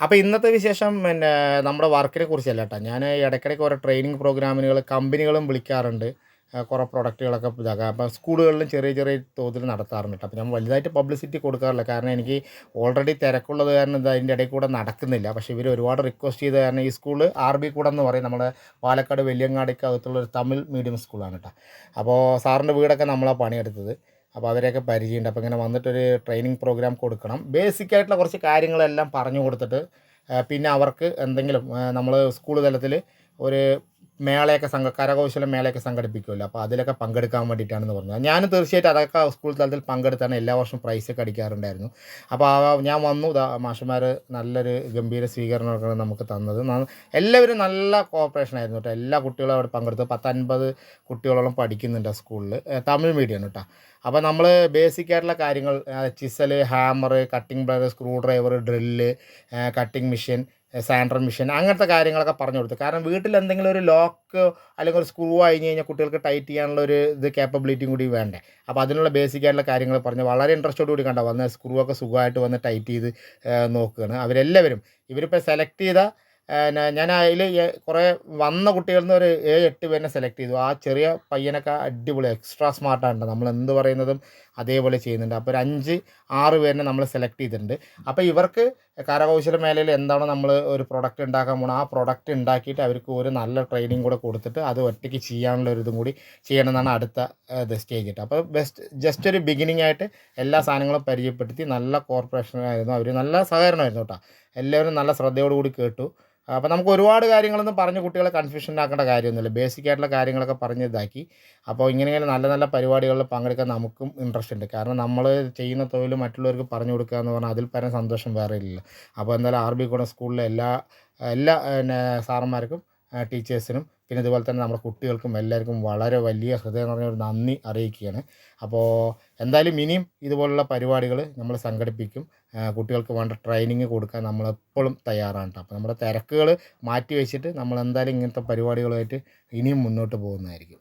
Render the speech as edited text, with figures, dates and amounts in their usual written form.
അപ്പോൾ ഇന്നത്തെ വിശേഷം നമ്മുടെ വർക്കിനെ കുറിച്ചല്ല കേട്ടോ. ഞാൻ ഇടയ്ക്കിടയ്ക്ക് ഓരോ ട്രെയിനിങ് പ്രോഗ്രാമിനുകൾ കമ്പനികളും വിളിക്കാറുണ്ട്. കുറേ പ്രൊഡക്റ്റുകളൊക്കെ ഇതാക്കാം. അപ്പോൾ സ്കൂളുകളിലും ചെറിയ ചെറിയ തോതിൽ നടത്താറുണ്ട് കേട്ടോ. അപ്പോൾ ഞാൻ വലുതായിട്ട് പബ്ലിസിറ്റി കൊടുക്കാറില്ല. കാരണം എനിക്ക് ഓൾറെഡി തിരക്കുള്ളത് കാരണം ഇത് അതിൻ്റെ ഇടയിൽ കൂടെ നടക്കുന്നില്ല. പക്ഷേ ഇവർ ഒരുപാട് റിക്വസ്റ്റ് ചെയ്ത കാരണം ഈ സ്കൂള് RB കൂടം എന്ന് പറയും. നമ്മുടെ പാലക്കാട് വെല്ലിയങ്ങാടിക്ക് അകത്തുള്ള ഒരു തമിഴ് മീഡിയം സ്കൂളാണ് കേട്ടോ. അപ്പോൾ സാറിൻ്റെ വീടൊക്കെ നമ്മളാണ് പണിയെടുത്തത്. അപ്പോൾ അവരെയൊക്കെ പരിചയമുണ്ട്. അപ്പോൾ ഇങ്ങനെ വന്നിട്ടൊരു ട്രെയിനിങ് പ്രോഗ്രാം കൊടുക്കണം. ബേസിക് ആയിട്ടുള്ള കുറച്ച് കാര്യങ്ങളെല്ലാം പറഞ്ഞു കൊടുത്തിട്ട് പിന്നെ അവർക്ക് എന്തെങ്കിലും നമ്മൾ സ്കൂൾ തലത്തിൽ ഒരു മേളയൊക്കെ കരകൗശല മേളയൊക്കെ സംഘടിപ്പിക്കുമല്ലോ. അപ്പോൾ അതിലൊക്കെ പങ്കെടുക്കാൻ വേണ്ടിയിട്ടാണെന്ന് പറഞ്ഞത്. ഞാനും തീർച്ചയായിട്ടും അതൊക്കെ സ്കൂൾ തലത്തിൽ പങ്കെടുത്താണ് എല്ലാ വർഷവും പ്രൈസൊക്കെ അടിക്കാറുണ്ടായിരുന്നു. അപ്പോൾ ഞാൻ വന്നു. മാഷന്മാർ നല്ലൊരു ഗംഭീര സ്വീകരണമൊക്കെ നമുക്ക് തന്നത്. എല്ലാവരും നല്ല കോപ്പറേഷൻ ആയിരുന്നു കേട്ടോ. എല്ലാ കുട്ടികളും അവിടെ പങ്കെടുത്തു. 10-50 കുട്ടികളോളം പഠിക്കുന്നുണ്ട് ആ സ്കൂളിൽ. തമിഴ് മീഡിയമാണ് കേട്ടോ. അപ്പോൾ നമ്മൾ ബേസിക് ആയിട്ടുള്ള കാര്യങ്ങൾ chisel, hammer, cutting blade, screw driver, drill, cutting machine, sander machine, അങ്ങനത്തെ കാര്യങ്ങളൊക്കെ പറഞ്ഞു കൊടുത്തു. കാരണം വീട്ടിൽ എന്തെങ്കിലും ഒരു ലോക്ക് അല്ലെങ്കിൽ ഒരു സ്ക്രൂ കഴിഞ്ഞ് കഴിഞ്ഞാൽ കുട്ടികൾക്ക് ടൈറ്റ് ചെയ്യാനുള്ള ഒരു കേപ്പബിലിറ്റിയും കൂടി വേണ്ടേ. അപ്പോൾ അതിനുള്ള ബേസിക് ആയിട്ടുള്ള കാര്യങ്ങൾ പറഞ്ഞ് വളരെ ഇൻട്രസ്റ്റോട് കൂടി കണ്ടോ വന്ന് സ്ക്രൂ ഒക്കെ സുഖമായിട്ട് വന്ന് ടൈറ്റ് ചെയ്ത് നോക്കുകയാണ് അവരെല്ലാവരും. ഇവരിപ്പോൾ സെലക്ട് ചെയ്ത ഞാൻ അതിൽ കുറേ വന്ന കുട്ടികളിൽ നിന്ന് ഒരു 7-8 പേരെ സെലക്ട് ചെയ്തു. ആ ചെറിയ പയ്യനൊക്കെ അടിപൊളി എക്സ്ട്രാ സ്മാർട്ടാണ്. നമ്മൾ എന്ത് പറയുന്നതും അതേപോലെ ചെയ്യുന്നുണ്ട്. അപ്പോൾ ഒരു 5-6 പേരിനെ നമ്മൾ സെലക്ട് ചെയ്തിട്ടുണ്ട്. അപ്പോൾ ഇവർക്ക് കരകൗശല മേഖലയിൽ എന്താണോ നമ്മൾ ഒരു പ്രൊഡക്റ്റ് ഉണ്ടാക്കാൻ പോകണം, ആ പ്രൊഡക്റ്റ് ഉണ്ടാക്കിയിട്ട് അവർക്ക് ഒരു നല്ല ട്രെയിനിങ് കൂടെ കൊടുത്തിട്ട് അത് ഒറ്റയ്ക്ക് ചെയ്യാനുള്ള ഒരു ഇതും കൂടി ചെയ്യണമെന്നാണ് അടുത്ത സ്റ്റേജ് ഇട്ട്. അപ്പോൾ ജസ്റ്റ് ഒരു ബിഗിനിങ് ആയിട്ട് എല്ലാ സാധനങ്ങളും പരിചയപ്പെടുത്തി നല്ല കോർപ്പറേഷനായിരുന്നു. അവർ നല്ല സഹകരണമായിരുന്നു കേട്ടോ. എല്ലാവരും നല്ല ശ്രദ്ധയോടുകൂടി കേട്ടു. അപ്പോൾ നമുക്ക് ഒരുപാട് കാര്യങ്ങളൊന്നും പറഞ്ഞ് കുട്ടികളെ കൺഫ്യൂഷൻ ആക്കേണ്ട കാര്യമൊന്നുമില്ല. ബേസിക് ആയിട്ടുള്ള കാര്യങ്ങളൊക്കെ പറഞ്ഞ് ഇതാക്കി. അപ്പോൾ ഇങ്ങനെ നല്ല നല്ല പരിപാടികളിൽ പങ്കെടുക്കാൻ നമുക്കും ഇൻട്രസ്റ്റ് ഉണ്ട്. കാരണം നമ്മൾ ചെയ്യുന്ന തൊഴിൽ മറ്റുള്ളവർക്ക് പറഞ്ഞു കൊടുക്കുക എന്ന് പറഞ്ഞാൽ അതിൽ പരം സന്തോഷം വേറെ ഇല്ലല്ലോ. അപ്പോൾ എന്തായാലും RB കൂടം സ്കൂളിലെ എല്ലാ എല്ലാ സാറന്മാർക്കും ടീച്ചേഴ്സിനും പിന്നെ ഇതുപോലെ തന്നെ നമ്മുടെ കുട്ടികൾക്കും എല്ലാവർക്കും വളരെ വലിയ ഹൃദയം നിറഞ്ഞ ഒരു നന്ദി അറിയിക്കുകയാണ്. അപ്പോൾ എന്തായാലും ഇനിയും ഇതുപോലുള്ള പരിപാടികൾ നമ്മൾ സംഘടിപ്പിക്കും. കുട്ടികൾക്ക് വേണ്ട ട്രെയിനിങ് കൊടുക്കാൻ നമ്മളെപ്പോഴും തയ്യാറാണ് കേട്ടോ. അപ്പോൾ നമ്മുടെ തിരക്കുകൾ മാറ്റി വെച്ചിട്ട് നമ്മൾ എന്തായാലും ഇങ്ങനത്തെ പരിപാടികളുമായിട്ട് ഇനിയും മുന്നോട്ട് പോകുന്നതായിരിക്കും.